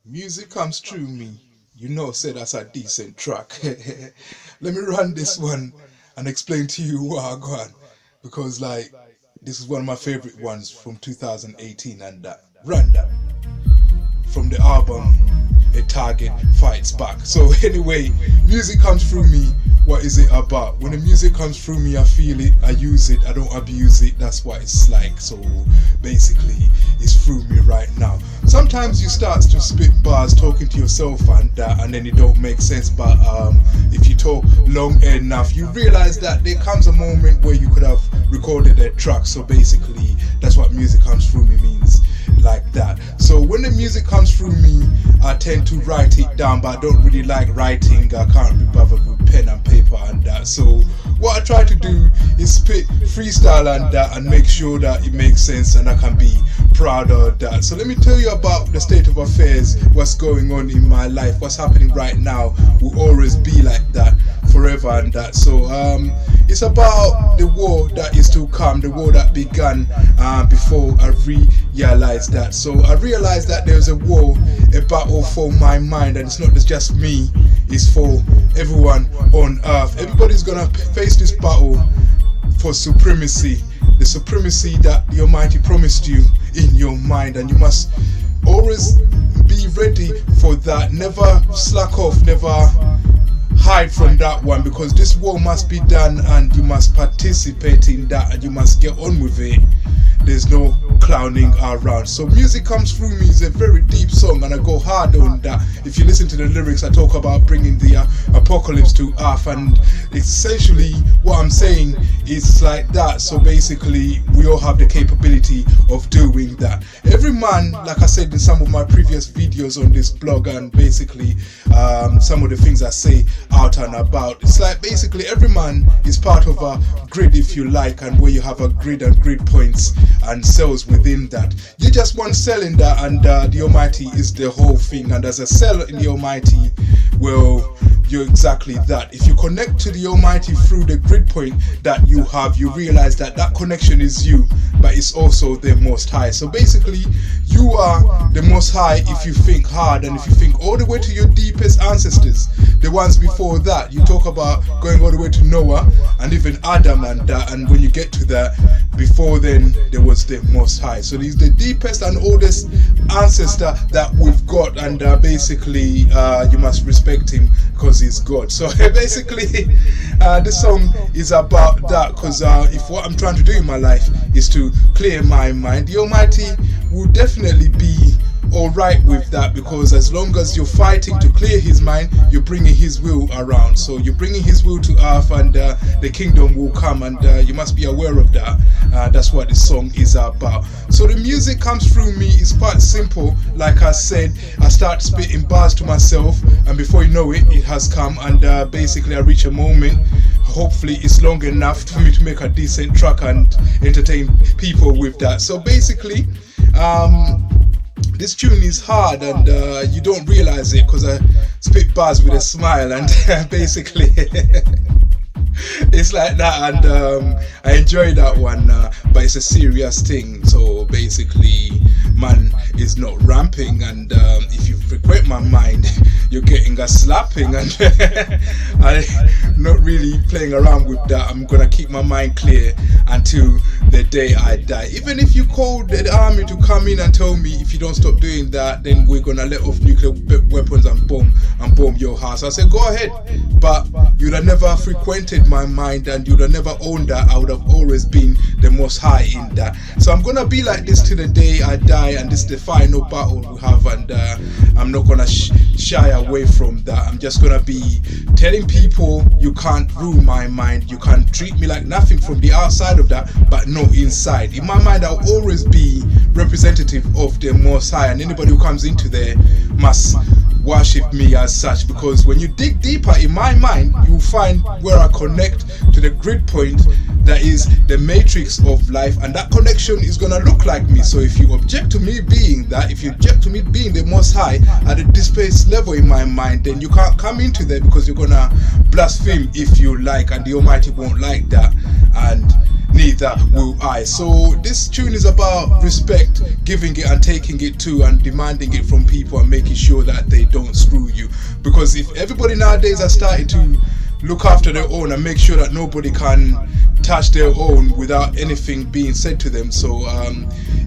Music comes through me. Say that's a decent track. Let me run this one and explain to you what I got. Because, this is one of my favorite ones from 2018 and that. Run that. From the album A Target Fights Back. So, anyway, music comes through me. What is it about? When the music comes through me, I feel it, I use it, I don't abuse it. That's what it's like. So basically, it's through me right now. Sometimes you start to spit bars talking to yourself and then it don't make sense. But if you talk long enough, you realize that there comes a moment where you could have recorded a track. So basically, that's what music comes through me means. Like that. So when the music comes through me, I tend to write it down, but I don't really like writing. I can't be bothered with pen and paper and that. So what I try to do is spit freestyle and that and make sure that it makes sense and I can be proud of that. So let me tell you about the state of affairs, what's going on in my life, what's happening right now will always be like that forever and that. So it's about the war that is to come, the war that began before I realized that. So I realized that there's a war, a battle for my mind, and it's not just me, it's for everyone on earth. Everybody's gonna face this battle for supremacy, the supremacy that the Almighty promised you in your mind, and you must always be ready for that. Never slack off, never hide from that one, because this war must be done and you must participate in that and you must get on with it. There's no clowning around. So music comes through me is a very deep song and I go hard on that. If you listen to the lyrics, I talk about bringing the apocalypse to earth, and essentially what I'm saying is like that. So basically we all have the capability of doing that. Every man, like I said in some of my previous videos on this blog, and basically some of the things I say out and about, it's like basically every man is part of a grid, if you like, and where you have a grid and grid points and cells within that. You just one cell in that, and the Almighty is the whole thing, and as a cell in the Almighty, well, you're exactly that. If you connect to the Almighty through the grid point that you have, you realize that that connection is you, but it's also the Most High. So basically, you are the Most High if you think hard, and if you think all the way to your deepest ancestors, the ones before that. You talk about going all the way to Noah and even Adam and that, and when you get to that, before then there was the Most High. So he's the deepest and oldest ancestor that we've got, and basically you must respect him because he's God. So basically this song is about that, because if what I'm trying to do in my life is to clear my mind, the Almighty will definitely be alright with that, because as long as you're fighting to clear his mind, you're bringing his will around. So you're bringing his will to earth, and the kingdom will come, and you must be aware of that. That's what this song is about. So the music comes through me. It's quite simple. Like I said, I start spitting bars to myself, and before you know it, it has come, and basically I reach a moment. Hopefully it's long enough for me to make a decent track and entertain people with that. So basically this tune is hard, and you don't realize it because I spit bars with a smile, and basically it's like that, and I enjoy that one, but it's a serious thing. So basically man is not ramping, and if you frequent my mind, you're getting a slapping, and I'm not really playing around with that. I'm gonna keep my mind clear until the day I die. Even if you call the army to come in and tell me if you don't stop doing that, then we're gonna let off nuclear weapons and bomb your house, I say go ahead, but you'd have never frequented my mind, and you'd have never owned that. I would have always been the Most High in that. So I'm gonna be like this till the day I die, and this is the final battle we have, and I'm not gonna shy away from that. I'm just gonna be telling people you can't rule my mind, you can treat me like nothing from the outside of that, but no inside. In my mind, I'll always be representative of the Most High, and anybody who comes into there must worship me as such, because when you dig deeper in my mind, you'll find where I connect to the grid point that is the matrix of life, and that connection is gonna look like me. So if you object to me being that, if you object to me being the Most High at the space level in my mind, then you can't come into there, because you're gonna blaspheme if you like, and the Almighty won't like that. And neither will I. So this tune is about respect, giving it and taking it too, and demanding it from people and making sure that they don't screw you. Because if everybody nowadays has started to look after their own and make sure that nobody can touch their own without anything being said to them. So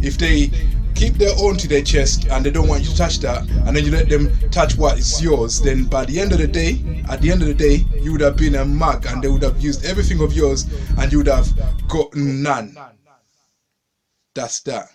if they keep their own to their chest and they don't want you to touch that, and then you let them touch what is yours, then by the end of the day, at the end of the day, you would have been a mug and they would have used everything of yours and you would have gotten none. That's that.